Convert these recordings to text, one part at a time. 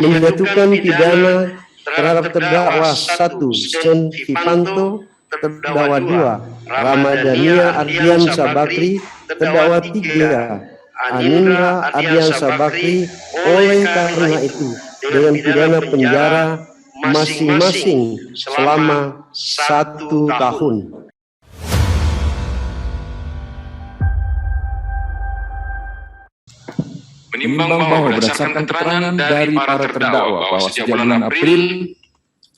menjatuhkan pidana terhadap terdakwa 1. Sen Vivanto, terdakwa 2. Ramadhania Ardiansyah Bakri, terdakwa 3. Anindra Ardiansyah Bakri. Oleh karena itu, dengan pidana penjara masing-masing selama 1 tahun. Menimbang bahwa berdasarkan keterangan dari para terdakwa bahwa sejak bulan April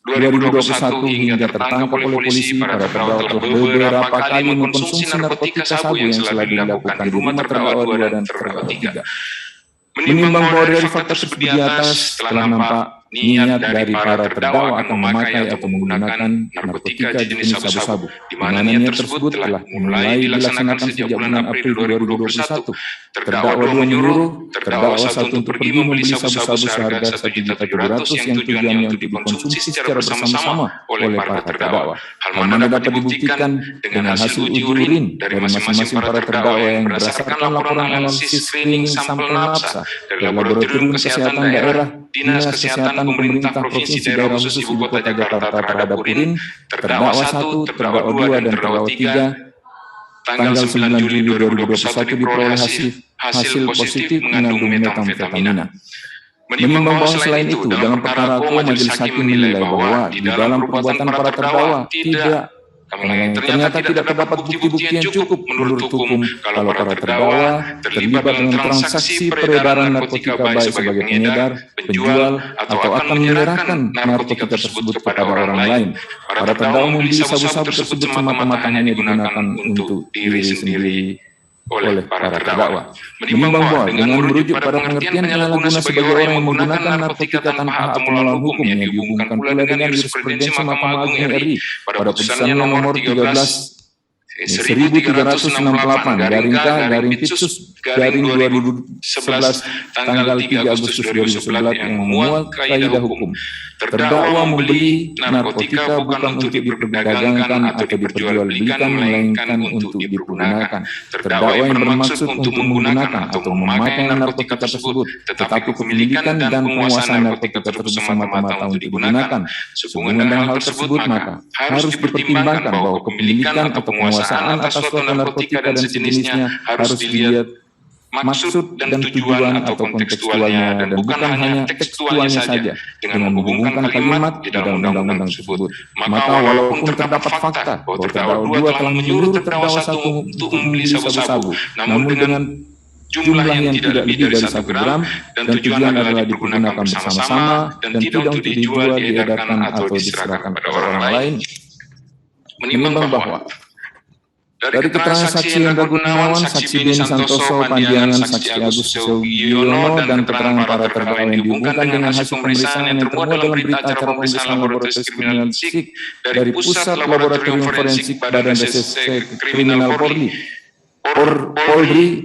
2021 hingga tertangkap oleh polisi, para terdakwa telah beberapa kali mengkonsumsi narkotika sabu yang telah dilakukan di rumah terdakwa 2 dan terdakwa 3. Menimbang bahwa dari fakta tersebut di atas telah nampak niat dari para terdakwa akan memakai atau menggunakan narkotika jenis sabu-sabu, di mana niat tersebut telah mulai dilaksanakan sejak bulan April 2021. Terdakwa 2 menyuruh terdakwa 1 untuk pergi membeli sabu-sabu seharga Rp1.700.000 yang tujuannya untuk dikonsumsi secara bersama-sama oleh para terdakwa. Hal mana dapat dibuktikan dengan hasil uji urin dari masing-masing para terdakwa yang berdasarkan laporan analisis screening sampel nafsa dari Laboratorium Kesehatan Daerah Dinas Kesehatan Pemerintah Provinsi Daerah Khusus Ibu Kota Jakarta terhadap urin terdakwa 1, terdakwa 2, dan terdakwa 3 tanggal 9 Juli 2021 diperoleh hasil positif mengandung metamfetamina. Menimbang bahwa selain itu, dalam perkara Ko, majelis hakim menilai bahwa di dalam perbuatan para terdakwa ternyata tidak terdapat bukti-bukti yang cukup menurut hukum kalau para terdakwa terlibat dengan transaksi peredaran narkotika baik sebagai pengedar, penjual, atau akan menyerahkan narkotika tersebut kepada orang lain. Para terdakwa membeli sabu-sabu tersebut semata-mata hanya digunakan untuk diri sendiri oleh para terdakwa. Menimbang bahwa dengan merujuk pada pengertian penyalahguna sebagai orang yang menggunakan narkotika tanpa hak atau melawan hukum yang dihubungkan pula dengan jurisprudensi Mahkamah Agung RI pada putusannya nomor 13/1388/K/Pitsus/2011 tanggal 3 Agustus 2011 yang memuat kaidah hukum. Terdakwa membeli narkotika bukan untuk diperdagangkan atau diperjualbelikan, melainkan untuk dipergunakan. Terdakwa yang bermaksud untuk menggunakan atau memakai narkotika tersebut, tetapi kepemilikan dan penguasaan narkotika tersebut semata-mata untuk digunakan. Sehubungan dengan hal tersebut, maka harus dipertimbangkan bahwa kepemilikan atau penguasaan atas suatu narkotika dan sejenisnya harus dilihat maksud dan tujuan atau kontekstualnya, dan bukan hanya tekstualnya saja dengan menghubungkan kalimat di dalam undang-undang tersebut. Maka walaupun terdapat fakta bahwa terdakwa 2 telah menyuruh terdakwa 1 untuk membeli sabu-sabu, namun dengan jumlah yang tidak lebih dari 1 gram dan tujuan adalah dipergunakan bersama-sama dan tidak untuk dijual, diedarkan atau diserahkan pada orang lain. Menimbang bahwa dari keterangan saksi Hendra Gunawan, saksi Beni Santoso Panjangan, saksi Agus Sugiono, dan keterangan para terdakwa yang dihubungkan dengan hasil pemeriksaan yang termuat dalam berita acara pemeriksaan laboratorium kriminalistik dari Pusat Laboratorium Forensik Badan Reserse Kriminal Polri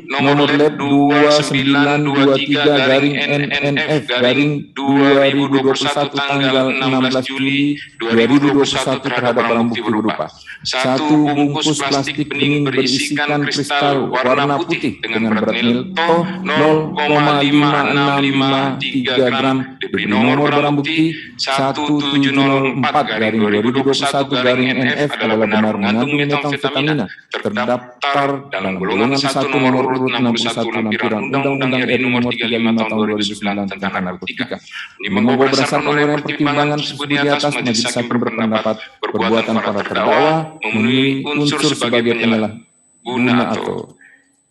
nomor lab 2923/NNF/2021 tanggal 16 Juli 2021 terhadap barang bukti berupa 1 bungkus plastik bening berisikan kristal warna putih dengan berat nil to 0,5653 gram, diberi nomor barang bukti 1704/2021/NF adalah benar mengandung metamfetamina, terdaftar dalam golongan 1 nomor urut 61 lampiran Undang-Undang RI nomor 35 tahun 2009 tentang narkotika. Menimbang bahwa berdasarkan uraian pertimbangan tersebut di atas, majelis hakim berpendapat perbuatan para terdakwa memenuhi unsur sebagai penyalahguna atau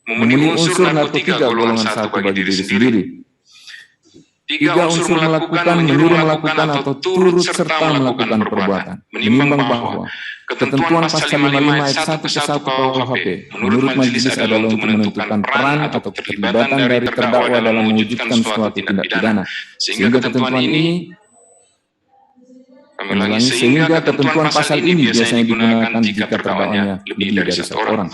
memenuhi unsur narkotika golongan 1 bagi diri sendiri. 3 unsur melakukan, menyuruh melakukan, atau turut serta melakukan perbuatan. Menimbang bahwa ketentuan pasal 55 ayat 1 ke 1 KUHP menurut majelis adalah untuk menentukan peran atau keterlibatan dari terdakwa dalam mewujudkan suatu tindak pidana. Sehingga ketentuan pasal ini biasanya digunakan jika terdakwanya lebih dari 1 orang.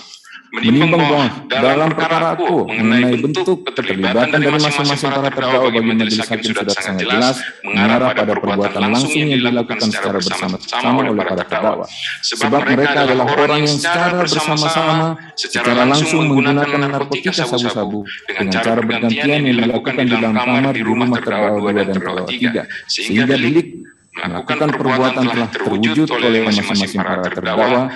menimbang bahwa dalam perkara aku mengenai bentuk keterlibatan dari masing-masing para terdakwa bagi majelis hakim sudah sangat jelas mengarah pada perbuatan langsung yang dilakukan secara bersama-sama oleh para terdakwa. Sebab mereka adalah orang yang secara bersama-sama, secara langsung menggunakan narkotika sabu-sabu dengan cara bergantian yang dilakukan di dalam kamar di rumah terdakwa 2 dan terdakwa 3, sehingga delik melakukan perbuatan telah terwujud oleh masing-masing para terdakwa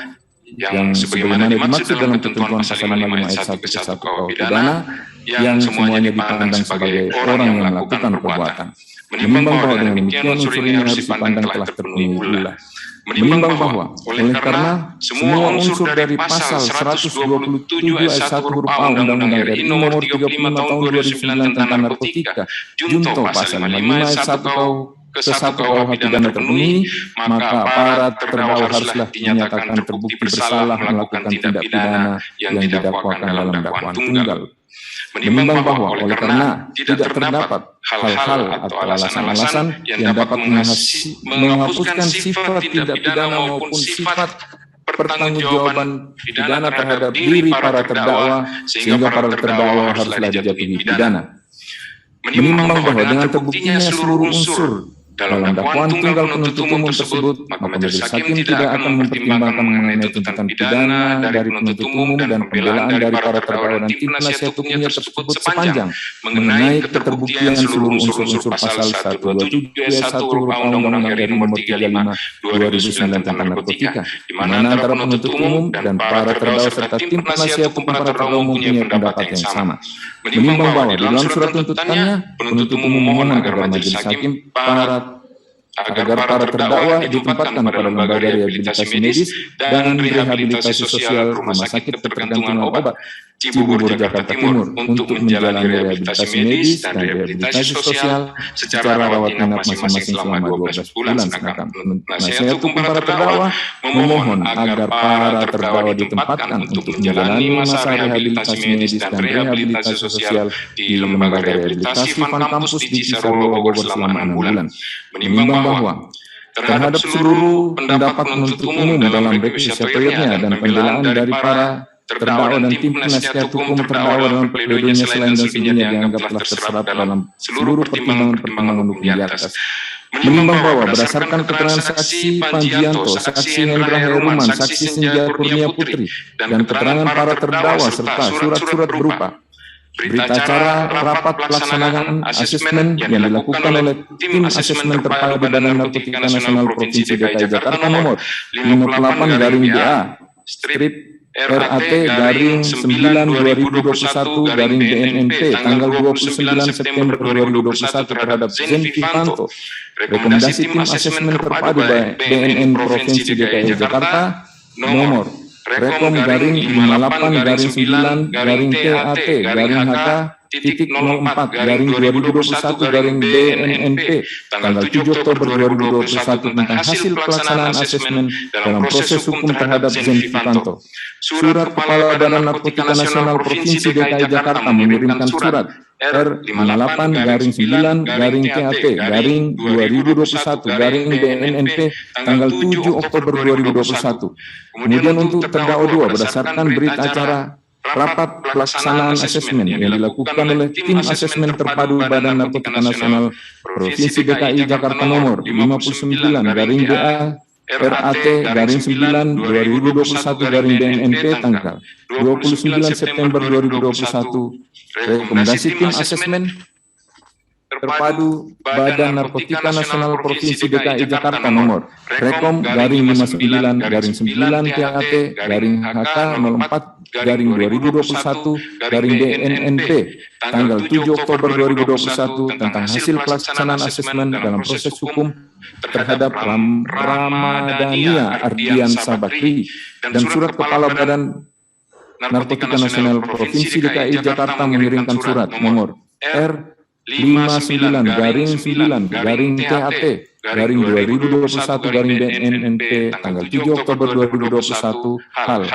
yang sebagaimana dimaksud dalam ketentuan pasal 55 ayat 1 ke 1 KUH pidana yang semuanya dipandang sebagai orang yang melakukan perbuatan. Menimbang bahwa dengan demikian unsur ini harus dipandang telah terpenuhi pula. Menimbang bahwa oleh karena semua unsur dari pasal 127 ayat 1 huruf A Undang-Undang RI nomor 35 tahun 2009 tentang narkotika junto pasal 55 ayat 1 ke 1 KUH pidana terpenuhi, maka para terdakwa haruslah dinyatakan terbukti bersalah melakukan tindak pidana yang didakwakan dalam dakwaan tunggal. Menimbang bahwa oleh karena tidak terdapat hal-hal atau alasan-alasan yang dapat menghapuskan sifat tindak pidana maupun sifat pertanggungjawaban pidana terhadap diri para terdakwa, sehingga para terdakwa haruslah dijatuhi pidana. Menimbang bahwa dengan terbuktinya seluruh unsur dalam dakwaan tunggal penuntut umum tersebut, maka majelis hakim tidak akan mempertimbangkan mengenai tuntutan pidana dari penuntut umum dan pembelaan dari para terdakwa dan tim penasihat hukumnya tersebut sepanjang mengenai keterbuktian seluruh unsur-unsur pasal 127 ayat 1 huruf A Undang-Undang RI nomor 35 2009 tentang narkotika, di mana antara penuntut umum dan para terdakwa serta tim penasihat hukum para terdakwa mempunyai pendapat yang sama. Menimbang bahwa di dalam surat tuntutannya, penuntut umum memohon agar majelis hakim agar para terdakwa ditempatkan pada lembaga rehabilitasi medis dan rehabilitasi sosial Rumah Sakit Ketergantungan Obat Cibubur, Jakarta Timur untuk menjalani rehabilitasi medis dan rehabilitasi sosial secara rawat inap masing-masing selama 12 bulan. Sedangkan penasihat hukum para terdakwa memohon agar para terdakwa ditempatkan untuk menjalani masa rehabilitasi medis dan rehabilitasi sosial di lembaga rehabilitasi Van Kampus di Cisarua, Bogor selama 6 bulan. Menimbang bahwa terhadap seluruh pendapat penuntut umum dalam requisitornya dan pembelaan dari para terdakwa dan tim penasihat hukum terdakwa dalam pledoinya selain dan sebagainya dianggap telah terserap dalam seluruh pertimbangan hukum di atas. Menimbang bahwa berdasarkan keterangan saksi Panjianto, saksi Hendra Heruman, saksi Senja Kurnia Putri, dan keterangan para terdakwa serta surat-surat berupa berita acara rapat pelaksanaan asesmen yang dilakukan oleh tim asesmen terpadu Badan Narkotika Nasional Provinsi DKI Jakarta nomor 58/DA strip RAT garing 9/2021 BNNP tanggal 29 September 2021 terhadap Zen Vivanto. Rekomendasi tim asesmen terpadu BNN Provinsi DKI Jakarta nomor Rekom garing 58/9 garing TAT garing HK titik 04 garing 2021 garing BNNP tanggal 7 Oktober 2021 tentang hasil pelaksanaan asesmen dalam proses hukum terhadap Zen Vivanto. Surat Kepala Badan Narkotika Nasional Provinsi DKI Jakarta mengirimkan surat R58/9 TAT 2021 BNNP tanggal 7 Oktober 2021. Kemudian untuk terdakwa 2 berdasarkan berita acara rapat pelaksanaan asesmen yang dilakukan oleh tim asesmen terpadu Badan Narkotika Nasional Provinsi DKI Jakarta nomor 59/DA RAT garing 9/2021 garing BNNP tanggal 29 September 2021. Rekomendasi tim asesmen terpadu Badan Narkotika Nasional Provinsi DKI Jakarta nomor Rekom garing 59 garing 9 TAT garing HK 04 garing 2021 garing BNNP tanggal 7 Oktober 2021 tentang hasil pelaksanaan asesmen dalam proses hukum terhadap Ramadhania Ardian Sabakri dan surat Kepala Badan Narkotika Nasional Provinsi DKI Jakarta mengirimkan surat nomor R59/9 garing 2021 garing BNNP tanggal 7 Oktober 2021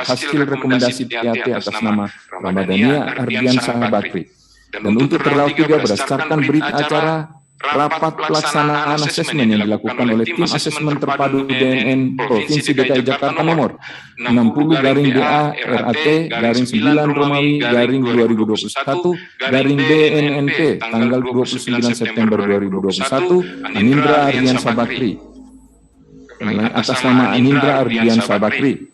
hasil rekomendasi TAT atas nama Ramadhania Ardian Sabakri. Dan untuk terdakwa 3 berdasarkan berita acara rapat pelaksanaan asesmen yang dilakukan oleh tim asesmen terpadu BNN Provinsi DKI Jakarta nomor 60/BA-RAT-9/2021/BNNP tanggal 29 September 2021 Anindra Ardiansyah Bakri. Atas nama Anindra Ardiansyah Bakri.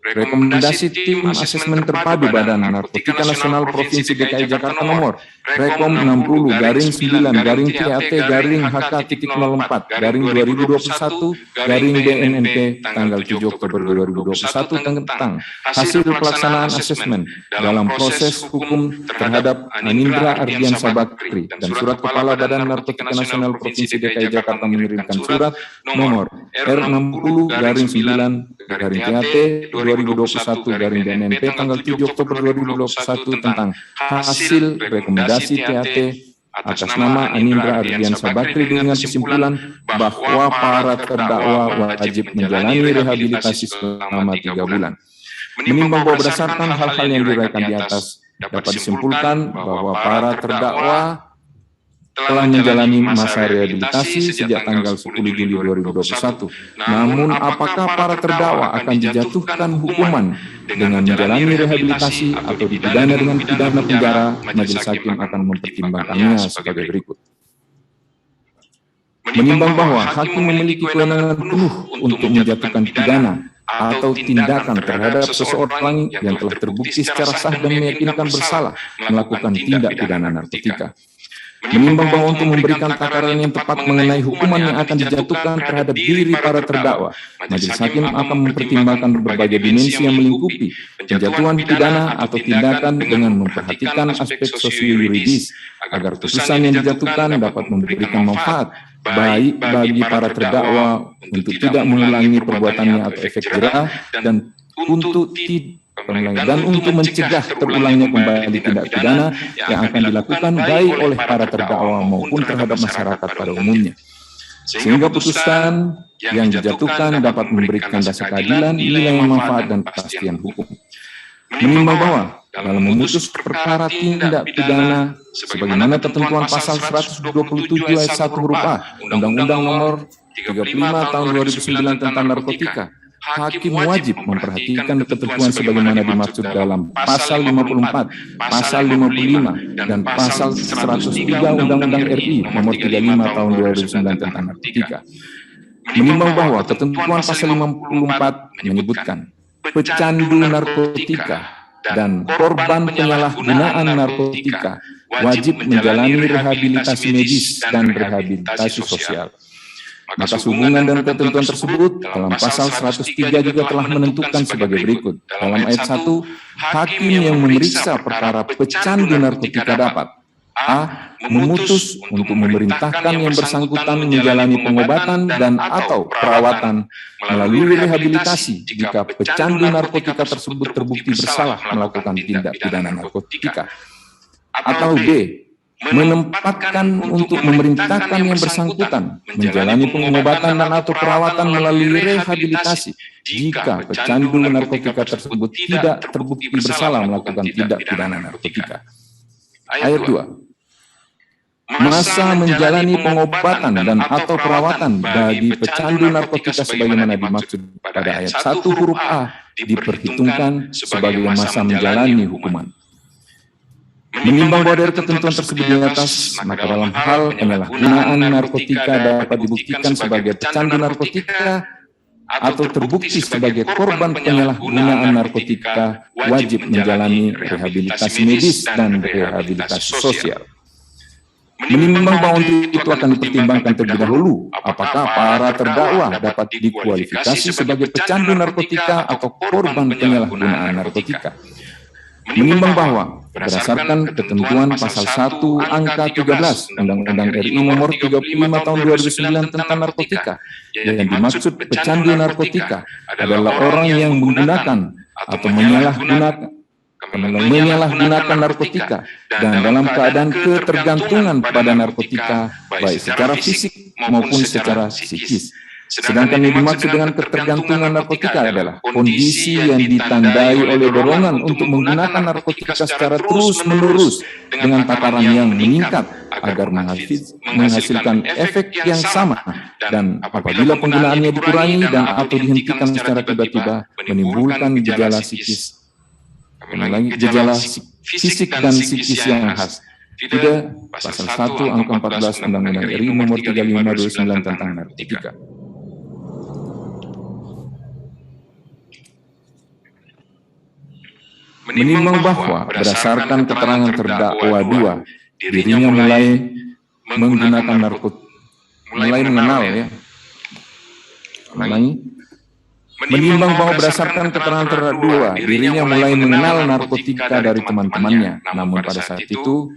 Rekomendasi tim asesmen terpadu Badan Narkotika Nasional Provinsi DKI Jakarta nomor Rekom 60/9-TAT-HK-04-2021-BNNP tanggal 7 Oktober 2021 tentang hasil pelaksanaan asesmen dalam proses hukum terhadap Anindra Ardiansyah Bakri dan surat Kepala Badan Narkotika Nasional Provinsi DKI Jakarta mengirimkan surat nomor R60/9-TAT-2021-BNNP tanggal 7 Oktober 2021 tentang hasil rekomendasi TAT atas nama Anindra Ardiansyah Bakri dengan kesimpulan bahwa para terdakwa wajib menjalani rehabilitasi selama 3 bulan. Menimbang bahwa berdasarkan hal-hal yang diuraikan di atas, dapat disimpulkan bahwa para terdakwa telah menjalani masa rehabilitasi sejak tanggal 10 Juli 2021. Namun, apakah para terdakwa akan dijatuhkan hukuman dengan menjalani rehabilitasi atau dipidana dengan pidana penjara? Majelis Hakim akan mempertimbangkannya sebagai berikut. Menimbang bahwa hakim memiliki kewenangan penuh untuk menjatuhkan pidana atau tindakan terhadap seseorang yang telah terbukti secara sah dan meyakinkan bersalah melakukan tindak pidana narkotika. Menimbang bahwa untuk memberikan takaran yang tepat mengenai hukuman yang akan dijatuhkan terhadap diri para terdakwa, Majelis Hakim akan mempertimbangkan berbagai dimensi yang melingkupi penjatuhan pidana atau tindakan dengan memperhatikan aspek sosio-yuridis agar putusan yang dijatuhkan dapat memberikan manfaat baik bagi para terdakwa untuk tidak mengulangi perbuatannya atau efek jerah dan untuk mencegah terulangnya kembali tindak pidana yang akan dilakukan baik oleh para terdakwa maupun terhadap masyarakat pada umumnya. Sehingga putusan yang dijatuhkan dapat memberikan dasar keadilan, nilai manfaat dan kepastian hukum. Menimbang bahwa dalam memutus perkara tindak pidana sebagaimana ketentuan pasal 127 ayat 1 huruf A Undang-Undang nomor 35 tahun 2009 tentang narkotika, hakim wajib memperhatikan ketentuan sebagaimana dimaksud dalam pasal 54, pasal 55, dan pasal 103 Undang-Undang RI nomor 35 tahun 2009 tentang narkotika. Menimbang bahwa ketentuan pasal 54 menyebutkan pecandu narkotika dan korban penyalahgunaan narkotika wajib menjalani rehabilitasi medis dan rehabilitasi sosial. Maka hubungan dan ketentuan tersebut dalam pasal 103 juga telah menentukan sebagai berikut. Dalam ayat 1, hakim yang memeriksa perkara pecandu narkotika dapat A. Memutus untuk memerintahkan yang bersangkutan menjalani pengobatan dan atau perawatan melalui rehabilitasi jika pecandu narkotika tersebut terbukti bersalah melakukan tindak pidana narkotika. Atau B. Menempatkan untuk memerintahkan yang bersangkutan menjalani pengobatan dan atau perawatan melalui rehabilitasi jika pecandu narkotika tersebut tidak terbukti bersalah melakukan tindak pidana narkotika. Ayat 2. Masa menjalani pengobatan dan atau perawatan bagi pecandu narkotika sebagaimana dimaksud pada ayat 1 huruf A diperhitungkan sebagai masa menjalani hukuman. Menimbang bahwa dari ketentuan tersebut di atas, maka dalam hal penyalahgunaan narkotika dapat dibuktikan sebagai pecandu narkotika atau terbukti sebagai korban penyalahgunaan narkotika wajib menjalani rehabilitasi medis dan rehabilitasi sosial. Menimbang bahwa untuk itu akan dipertimbangkan terlebih dahulu apakah para terdakwa dapat dikualifikasi sebagai pecandu narkotika atau korban penyalahgunaan narkotika. Menimbang bahwa berdasarkan ketentuan pasal 1 angka 13 Undang-Undang RI nomor 35 tahun 2009 tentang narkotika, yang dimaksud pecandu narkotika adalah orang yang menggunakan atau menyalahgunakan narkotika dan dalam keadaan ketergantungan pada narkotika baik secara fisik maupun secara psikis. Sedangkan yang dimaksud dengan ketergantungan narkotika adalah kondisi yang ditandai oleh dorongan untuk menggunakan narkotika secara terus-menerus dengan takaran yang meningkat agar menghasilkan efek yang sama, dan apabila penggunaannya dikurangi dan atau dihentikan secara tiba-tiba menimbulkan gejala psikis, gejala fisik dan psikis yang khas. 3. Pasal 1 angka 14 Undang-Undang RI nomor 35/29 tentang narkotika. Menimbang bahwa berdasarkan keterangan terdakwa 2, dirinya mulai menggunakan menimbang bahwa berdasarkan keterangan terdakwa 2, dirinya mulai mengenal narkotika dari teman-temannya, namun pada saat itu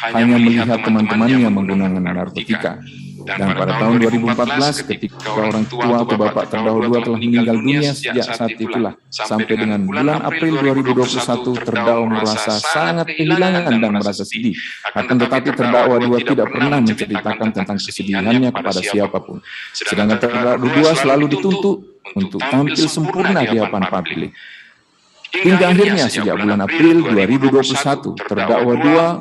hanya melihat teman-temannya menggunakan narkotika. Dan pada tahun 2014, ketika orang tua atau bapak terdahulu telah meninggal dunia, sejak saat itulah sampai dengan bulan April 2021, terdakwa merasa sangat kehilangan dan merasa sedih. Akan tetapi terdakwa 2 tidak pernah menceritakan tentang kesedihannya kepada siapapun. Sedangkan terdakwa 2 selalu dituntut untuk tampil sempurna di hadapan publik. Hingga akhirnya sejak bulan April 2021, terdakwa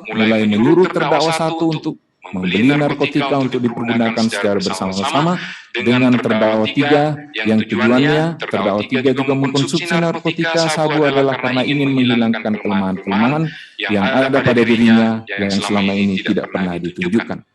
2 mulai menyuruh terdakwa 1 untuk membeli narkotika untuk dipergunakan secara bersama-sama dengan terdakwa 3, yang tujuannya terdakwa 3 juga mengkonsumsi narkotika sabu adalah karena ingin menghilangkan kelemahan-kelemahan yang ada pada dirinya yang selama ini tidak pernah ditunjukkan.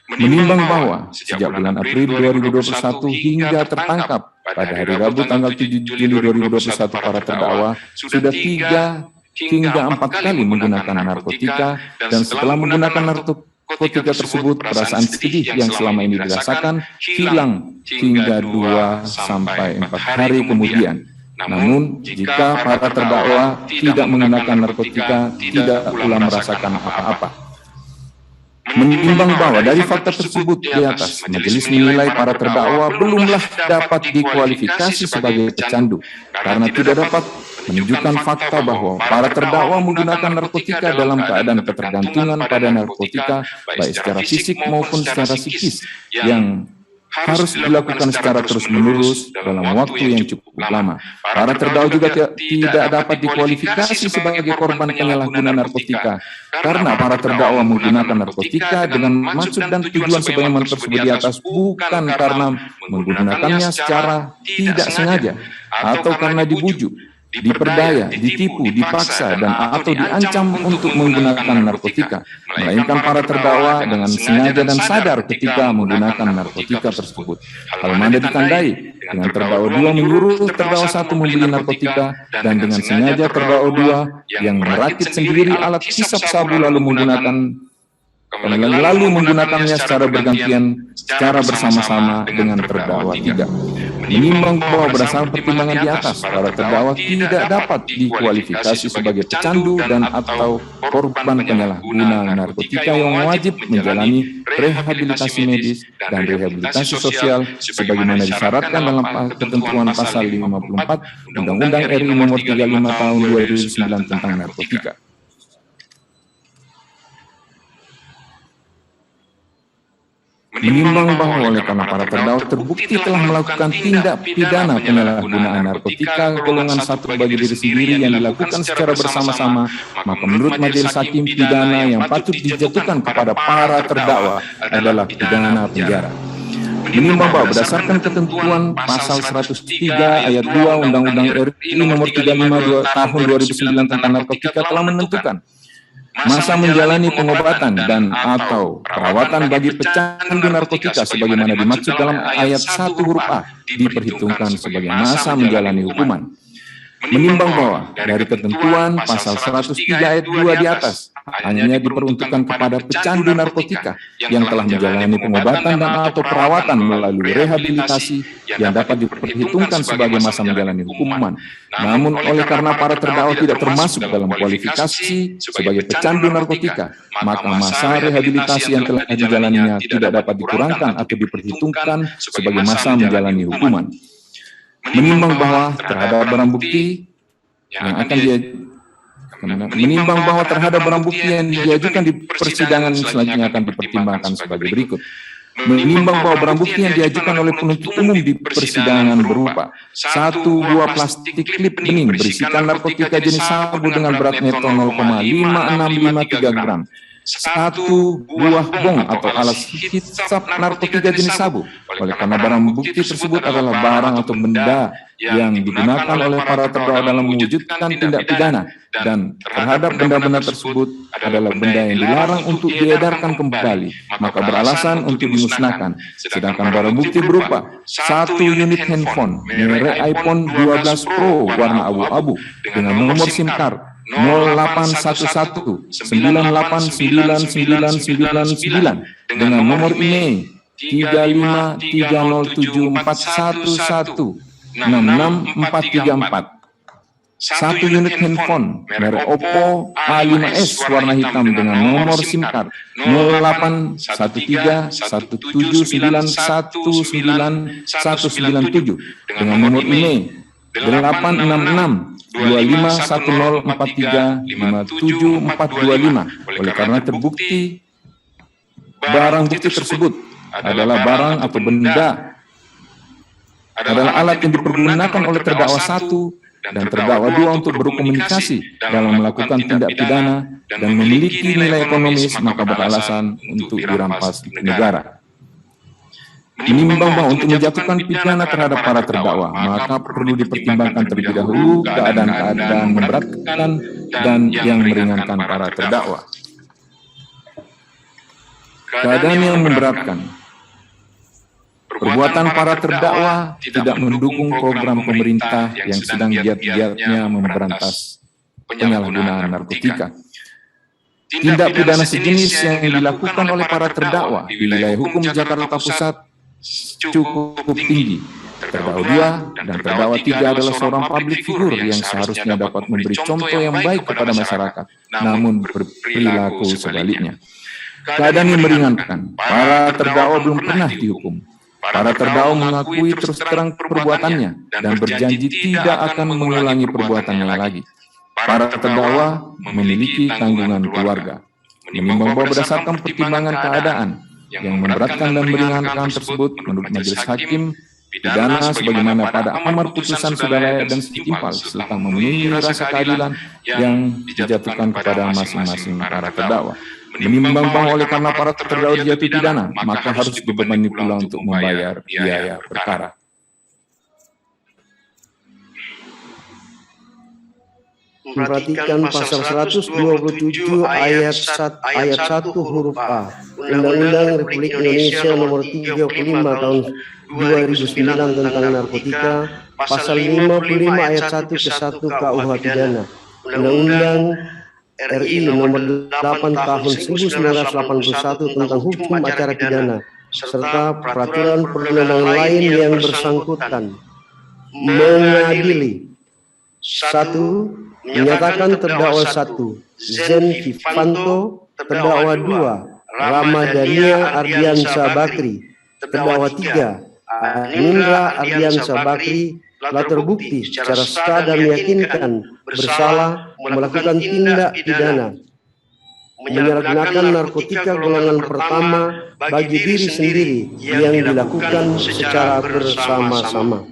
Menimbang bahwa sejak bulan April 2021 hingga tertangkap pada hari Rabu tanggal 7 Juli 2021, para terdakwa sudah 3 hingga 4 kali menggunakan narkotika, dan setelah menggunakan narkotika tersebut, perasaan sedih yang selama ini dirasakan hilang hingga 2 sampai 4 hari kemudian. Namun, jika para terdakwa tidak menggunakan narkotika, tidak pula merasakan apa-apa. Menimbang bahwa dari fakta tersebut di atas, majelis menilai para terdakwa belumlah dapat dikualifikasi sebagai pecandu, karena tidak dapat menunjukkan fakta bahwa para terdakwa menggunakan narkotika dalam keadaan ketergantungan pada narkotika, baik secara fisik maupun secara psikis, yang harus dilakukan secara terus-menerus dalam waktu yang cukup lama. Para terdakwa juga tidak dapat dikualifikasi sebagai korban penyalahgunaan narkotika, karena para terdakwa menggunakan narkotika dengan maksud dan tujuan sebagaimana tersebut di atas, bukan karena menggunakannya secara tidak sengaja atau karena dibujuk, diperdaya, ditipu, dipaksa, dan atau diancam untuk menggunakan narkotika, melainkan para terdakwa dengan sengaja dan sadar ketika menggunakan narkotika tersebut. Hal mana ditandai dengan terdakwa 2 menyuruh terdakwa 1 membeli narkotika, dan dengan sengaja terdakwa 2 yang merakit sendiri alat hisap sabu lalu menggunakannya secara bergantian, secara bersama-sama dengan terdakwa 3. Menimbang bahwa berdasarkan pertimbangan di atas, para terdakwa tidak dapat dikualifikasi sebagai pecandu dan atau korban penyalahguna narkotika yang wajib menjalani rehabilitasi medis dan rehabilitasi sosial sebagaimana disyaratkan dalam ketentuan pasal 54 Undang-Undang RI nomor 35 tahun 2009 tentang narkotika. Menimbang bahwa oleh karena para terdakwa terbukti telah melakukan tindak pidana penyalahgunaan narkotika golongan 1 bagi diri sendiri yang dilakukan secara bersama-sama, maka menurut majelis hakim pidana yang patut dijatuhkan kepada para terdakwa adalah pidana penjara. Menimbang bahwa berdasarkan ketentuan pasal 103 ayat 2 Undang-Undang RI nomor 35 tahun 2009 tentang narkotika telah menentukan masa menjalani pengobatan dan atau perawatan bagi pecandu narkotika sebagaimana dimaksud dalam ayat 1 huruf A diperhitungkan sebagai masa menjalani hukuman. Menimbang bahwa dari ketentuan pasal 103 ayat 2 di atas hanya diperuntukkan kepada pecandu narkotika yang telah menjalani pengobatan dan atau perawatan melalui rehabilitasi yang dapat diperhitungkan sebagai masa menjalani hukuman. Namun oleh karena para terdakwa tidak termasuk dalam kualifikasi sebagai pecandu narkotika, maka masa rehabilitasi yang telah dijalaninya tidak dapat dikurangkan atau diperhitungkan sebagai masa menjalani hukuman. Menimbang bahwa terhadap barang bukti yang akan menimbang bahwa terhadap barang bukti yang diajukan di persidangan selanjutnya akan dipertimbangkan sebagai berikut. menimbang bahwa barang bukti yang diajukan oleh penuntut umum di persidangan berupa 1 buah plastik klip bening berisikan narkotika jenis sabu dengan berat neto 0,5653 gram, 1 buah bong atau alat hisap narkotika jenis sabu. Oleh karena barang bukti tersebut adalah barang atau benda yang digunakan oleh para terdakwa dalam mewujudkan tindak pidana, dan terhadap benda-benda tersebut adalah benda yang dilarang untuk diedarkan kembali, maka beralasan untuk dimusnahkan. Sedangkan barang bukti berupa 1 unit handphone merek iPhone 12 Pro warna abu-abu dengan nomor SIM card 0811 9899999 dengan nomor email 3530741166434. 1 unit handphone merek Oppo A5s warna hitam dengan nomor SIM card 081319191997 dengan nomor email 8662510435725. Oleh karena terbukti barang bukti tersebut adalah barang atau benda adalah alat yang dipergunakan oleh terdakwa 1 dan terdakwa 2 untuk berkomunikasi dalam melakukan tindak pidana dan memiliki nilai ekonomis, maka beralasan untuk dirampas negara. Menimbang bahwa untuk menjatuhkan pidana terhadap para terdakwa, maka perlu dipertimbangkan terlebih dahulu keadaan-keadaan memberatkan dan yang meringankan para terdakwa. Keadaan yang memberatkan: perbuatan para terdakwa tidak mendukung program pemerintah yang sedang giat-giatnya memberantas penyalahgunaan narkotika. Tindak pidana sejenis yang dilakukan oleh para terdakwa di wilayah hukum Jakarta Pusat cukup tinggi. Terdakwa 2 dan terdakwa 3 adalah seorang public figure yang seharusnya dapat memberi contoh yang baik kepada masyarakat, namun berperilaku sebaliknya. Keadaan yang meringankan: para terdakwa belum pernah dihukum. Para terdakwa mengakui terus terang perbuatannya dan berjanji tidak akan mengulangi perbuatannya lagi. Para terdakwa memiliki tanggungan keluarga. Menimbang bahwa berdasarkan pertimbangan keadaan yang memberatkan dan meringankan tersebut, menurut majelis hakim, pidana sebagaimana pada amar putusan sudah layak dan setimpal serta memenuhi rasa keadilan yang dijatuhkan kepada masing-masing para terdakwa. Menimbang bahwa oleh karena para terdakwa dijatuhi pidana, maka harus dibebani pula untuk membayar biaya perkara. Memperhatikan pasal 127 ayat 1 huruf A Undang-Undang Republik Indonesia nomor 35 tahun 2009 tentang narkotika, pasal 55 ayat 1 ke 1 KUH pidana, Undang-Undang RI nomor 8 tahun 1981 tentang hukum acara pidana, serta peraturan perundang-undangan lain yang bersangkutan, mengadili: 1. Menyatakan terdakwa 1 Zen Vivanto, terdakwa 2 Ramadhania Ardiansa Bakri, terdakwa 3 Anindra Ardiansa Bakri telah terbukti secara sah dan meyakinkan bersalah melakukan tindak pidana menyalahgunakan narkotika golongan pertama bagi diri sendiri yang dilakukan secara bersama-sama.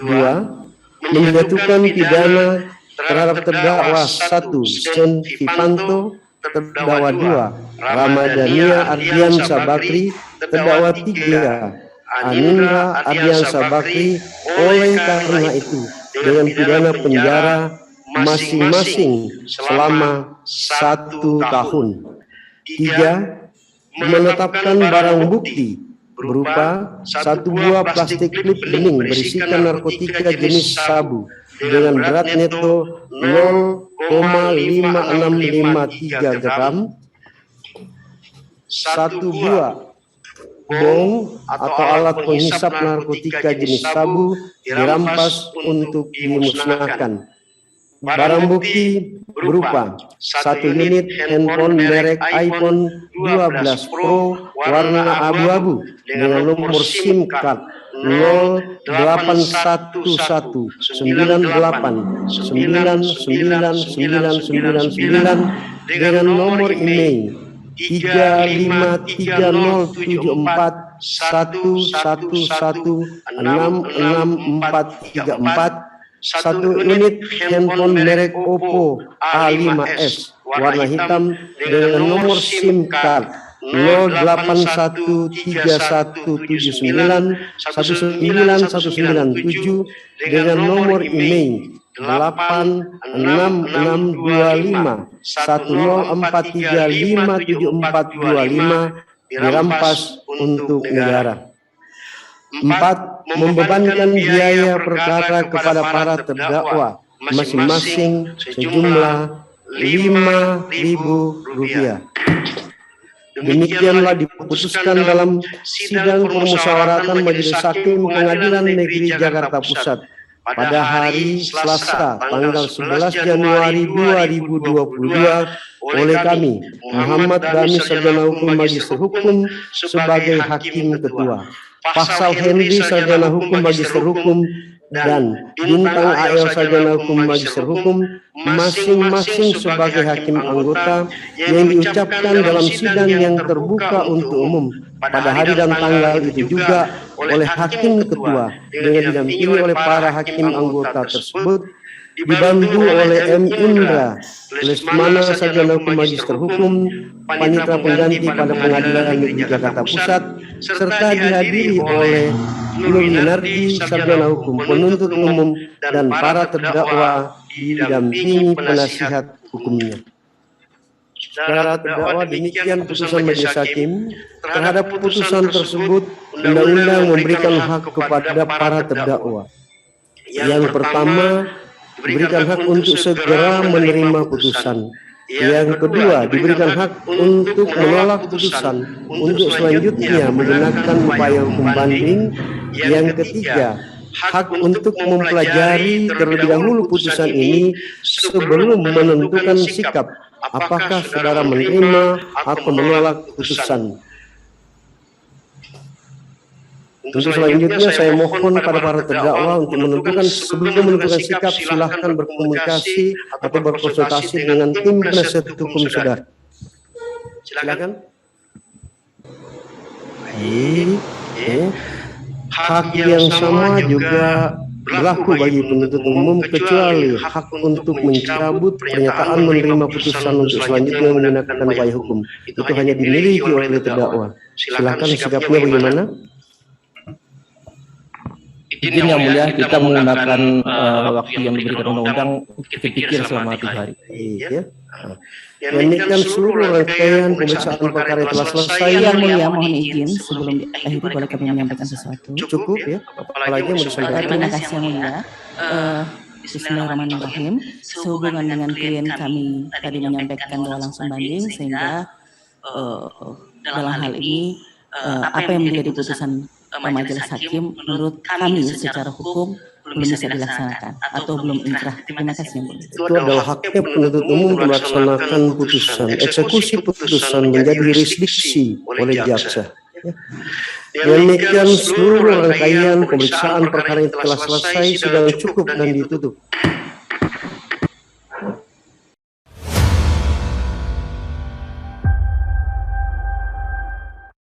2. Menjatuhkan pidana terhadap terdakwa 1 Zen Vivanto, terdakwa 2 Ramadhania Ardiansa Bakri, terdakwa 3 Anindra Ardiansa Bakri. Oleh karena itu, dengan pidana penjara masing-masing selama 1 tahun. 3. Menetapkan barang bukti berupa 1 buah plastik klip bening berisikan narkotika jenis sabu dengan berat neto 0,5653 gram, 1 buah bong atau alat penghisap narkotika jenis sabu dirampas untuk dimusnahkan. Barang bukti berupa 1 unit handphone merek iPhone 12 Pro warna abu-abu dengan nomor SIM card 081198999999 dengan nomor email 1 unit handphone merek Oppo A5s warna hitam dengan nomor SIM card 081317919197 dengan nomor email 8662510435745 dirampas untuk negara. 4. Membebankan biaya perkara kepada para terdakwa masing-masing sejumlah Rp5.000. Demikianlah diputuskan dalam sidang permusyawaratan Majelis Hakim Pengadilan Negeri Jakarta Pusat pada hari Selasa tanggal 11 Januari 2022 oleh kami, Muhammad Dhani, Sarjana Hukum Magister Hukum sebagai Hakim Ketua, Pasal Henry, Sarjana Hukum Magister Hukum, dan Bintang AL, Sarjana Hukum Magister Hukum, masing-masing sebagai hakim anggota yang diucapkan dalam sidang yang terbuka untuk umum pada hari dan tanggal itu juga oleh Hakim Ketua dengan didampingi oleh para hakim anggota tersebut, dibantu oleh M. Indra Lesmana, Sarjana Hukum Magister Hukum, Panitra Pengganti pada Pengadilan Negeri Jakarta Pusat, serta dihadiri oleh Nur Yunardi, Sarjana Hukum Penuntut Umum, dan para terdakwa didampingi penasihat hukumnya. Para terdakwa, demikian putusan Majelis Hakim. Terhadap putusan tersebut, undang-undang memberikan hak kepada para terdakwa. Yang pertama, diberikan hak untuk segera menerima putusan. Yang kedua, diberikan hak untuk menolak putusan untuk selanjutnya menggunakan upaya hukum banding. Yang ketiga, hak untuk mempelajari terlebih dahulu putusan ini sebelum menentukan sikap apakah saudara menerima atau menolak putusan. Untuk selanjutnya saya mohon pada para terdakwa untuk menentukan, sebelum menentukan sikap, silahkan berkomunikasi atau berkonsultasi dengan tim penasihat hukum saudara. Silakan. Hak yang sama juga berlaku bagi penuntut umum kecuali hak untuk mencabut pernyataan menerima putusan untuk selanjutnya menggunakan upaya hukum. Itu hanya dimiliki oleh terdakwa. Silakan sikapnya bagaimana? Izin yang mulia, kita menggunakan waktu yang diberikan undang-undang pikir selama 3 hari. Iya. Demikian seluruh rangkaian pemeriksaan perkara telah selesai. Yang mulia, mohon izin sebelum diakhiri boleh kami menyampaikan sesuatu. Cukup ya. Apalagi yang mau disampaikan. Terima kasih yang mulia. Bismillahirrahmanirrahim. Sehubungan dengan klien kami tadi menyampaikan bahwa langsung banding, sehingga dalam hal ini apa yang menjadi putusan Majelis Hakim menurut kami secara hukum belum bisa dilaksanakan atau belum inkrah. Terima kasih yang mulia. Itu adalah haknya penuntut umum melaksanakan putusan. Eksekusi putusan menjadi jurisdiksi oleh jaksa. Demikian seluruh rangkaian pemeriksaan perkara yang telah selesai sudah cukup dan ditutup.